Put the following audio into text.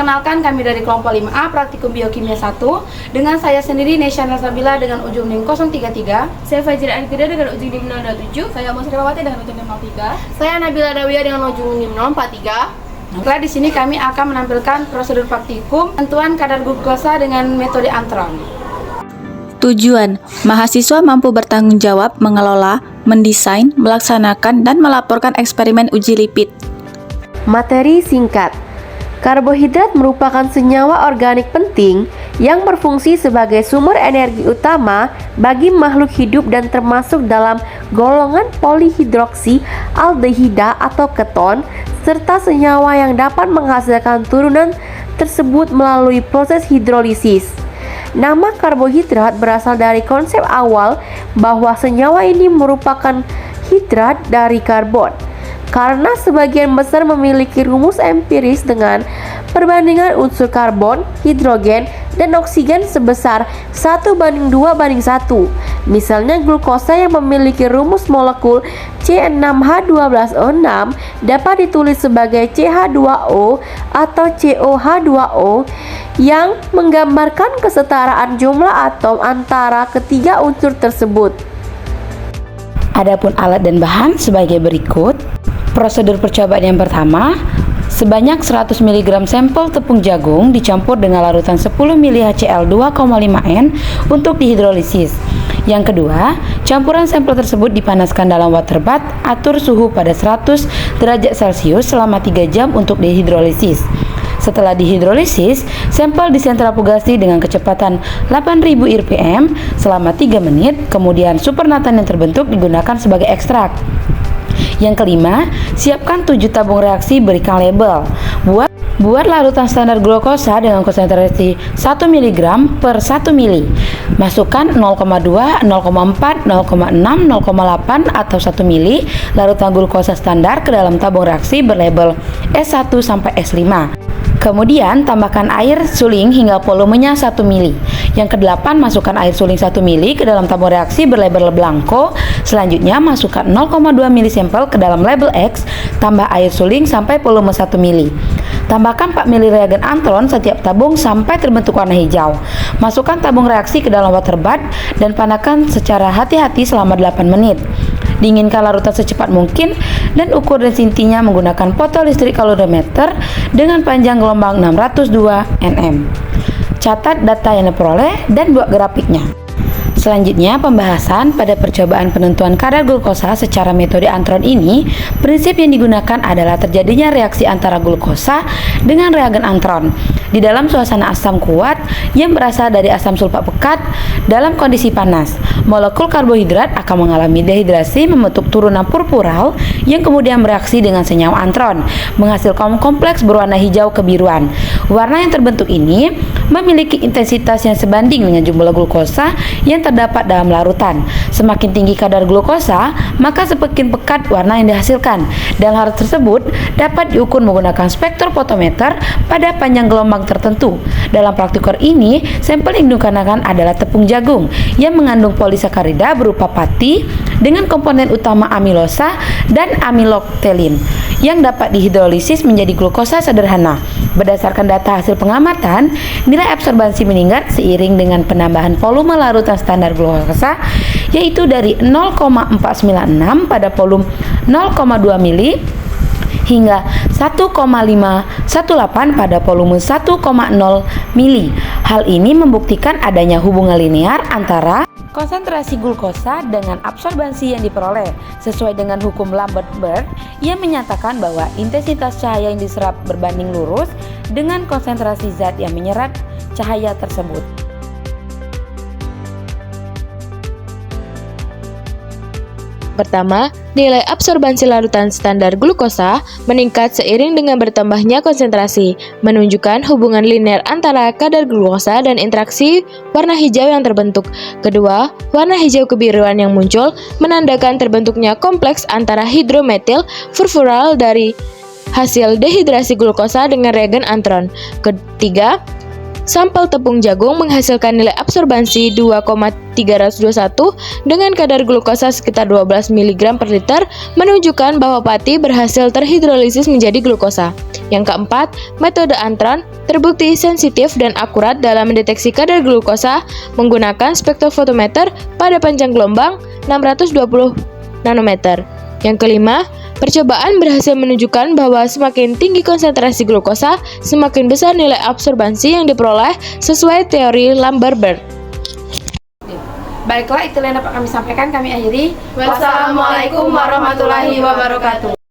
Perkenalkan, kami dari kelompok 5A Praktikum Biokimia 1 dengan saya sendiri Nesya Nasabila dengan ujung NIM 033. Saya Fajri Arkida dengan ujung NIM 027. Saya Musri Mawati dengan ujung NIM 03. Saya Nabila Dawiyah dengan ujung NIM 043. Nah, di sini kami akan menampilkan prosedur praktikum penentuan kadar glukosa dengan metode Antron. Tujuan, mahasiswa mampu bertanggung jawab mengelola, mendesain, melaksanakan, dan melaporkan eksperimen uji lipid. Materi singkat. Karbohidrat merupakan senyawa organik penting yang berfungsi sebagai sumber energi utama bagi makhluk hidup dan termasuk dalam golongan polihidroksi aldehida atau keton, serta senyawa yang dapat menghasilkan turunan tersebut melalui proses hidrolisis. Nama karbohidrat berasal dari konsep awal bahwa senyawa ini merupakan hidrat dari karbon. Karena sebagian besar memiliki rumus empiris dengan perbandingan unsur karbon, hidrogen, dan oksigen sebesar 1:2:1. Misalnya glukosa yang memiliki rumus molekul C6H12O6 dapat ditulis sebagai CH2O atau COH2O yang menggambarkan kesetaraan jumlah atom antara ketiga unsur tersebut. Adapun alat dan bahan sebagai berikut. Prosedur percobaan yang pertama, sebanyak 100 mg sampel tepung jagung dicampur dengan larutan 10 ml HCl 2,5N untuk dihidrolisis. Yang kedua, campuran sampel tersebut dipanaskan dalam water bath, atur suhu pada 100 derajat Celcius selama 3 jam untuk dihidrolisis. Setelah dihidrolisis, sampel disentrifugasi dengan kecepatan 8000 rpm selama 3 menit, kemudian supernatan yang terbentuk digunakan sebagai ekstrak. Yang kelima, siapkan 7 tabung reaksi, berikan label. Buat larutan standar glukosa dengan konsentrasi 1 mg per 1 ml. Masukkan 0,2, 0,4, 0,6, 0,8 atau 1 ml larutan glukosa standar ke dalam tabung reaksi berlabel S1 sampai S5. Kemudian tambahkan air suling hingga volumenya 1 ml. Yang kedelapan, masukkan air suling 1 ml ke dalam tabung reaksi berlabel blanko. Selanjutnya masukkan 0,2 ml sampel ke dalam label X, tambah air suling sampai volume 1 ml. Tambahkan 4 ml reagen Antron setiap tabung sampai terbentuk warna hijau. Masukkan tabung reaksi ke dalam water bath dan panaskan secara hati-hati selama 8 menit. Dinginkan larutan secepat mungkin dan ukur densitasnya menggunakan fotolistrik kalorimeter dengan panjang gelombang 602 nm. Catat data yang diperoleh dan buat grafiknya. Selanjutnya, pembahasan pada percobaan penentuan kadar glukosa secara metode Antron ini. Prinsip yang digunakan adalah terjadinya reaksi antara glukosa dengan reagen Antron di dalam suasana asam kuat yang berasal dari asam sulfat pekat dalam kondisi panas. Molekul karbohidrat akan mengalami dehidrasi membentuk turunan purpural yang kemudian bereaksi dengan senyawa Antron menghasilkan kompleks berwarna hijau kebiruan. Warna yang terbentuk ini memiliki intensitas yang sebanding dengan jumlah glukosa yang terdapat dalam larutan. Semakin tinggi kadar glukosa, maka semakin pekat warna yang dihasilkan. Dan hal tersebut dapat diukur menggunakan spektrofotometer pada panjang gelombang tertentu. Dalam praktikum ini, sampel yang digunakan adalah tepung jagung yang mengandung polisakarida berupa pati dengan komponen utama amilosa dan amiloktelin yang dapat dihidrolisis menjadi glukosa sederhana. Berdasarkan data hasil pengamatan, nilai absorbansi meningkat seiring dengan penambahan volume larutan standar glukosa, yaitu dari 0,496 pada volume 0,2 ml hingga 1,518 pada volume 1,0 ml. Hal ini membuktikan adanya hubungan linear antara konsentrasi glukosa dengan absorbansi yang diperoleh sesuai dengan hukum Lambert-Bird yang menyatakan bahwa intensitas cahaya yang diserap berbanding lurus dengan konsentrasi zat yang menyerap cahaya tersebut. Pertama, nilai absorbansi larutan standar glukosa meningkat seiring dengan bertambahnya konsentrasi, menunjukkan hubungan linear antara kadar glukosa dan interaksi warna hijau yang terbentuk. Kedua, warna hijau kebiruan yang muncul menandakan terbentuknya kompleks antara hidrometil furfural dari hasil dehidrasi glukosa dengan reagen Antron. Ketiga, sampel tepung jagung menghasilkan nilai absorbansi 2,321 dengan kadar glukosa sekitar 12 mg per liter, menunjukkan bahwa pati berhasil terhidrolisis menjadi glukosa. Yang keempat, metode Antron terbukti sensitif dan akurat dalam mendeteksi kadar glukosa menggunakan spektrofotometer pada panjang gelombang 620 nanometer. Yang kelima, percobaan berhasil menunjukkan bahwa semakin tinggi konsentrasi glukosa, semakin besar nilai absorbansi yang diperoleh sesuai teori Lamberberg. Baiklah, itulah yang dapat kami sampaikan. Kami akhiri. Wassalamualaikum warahmatullahi wabarakatuh.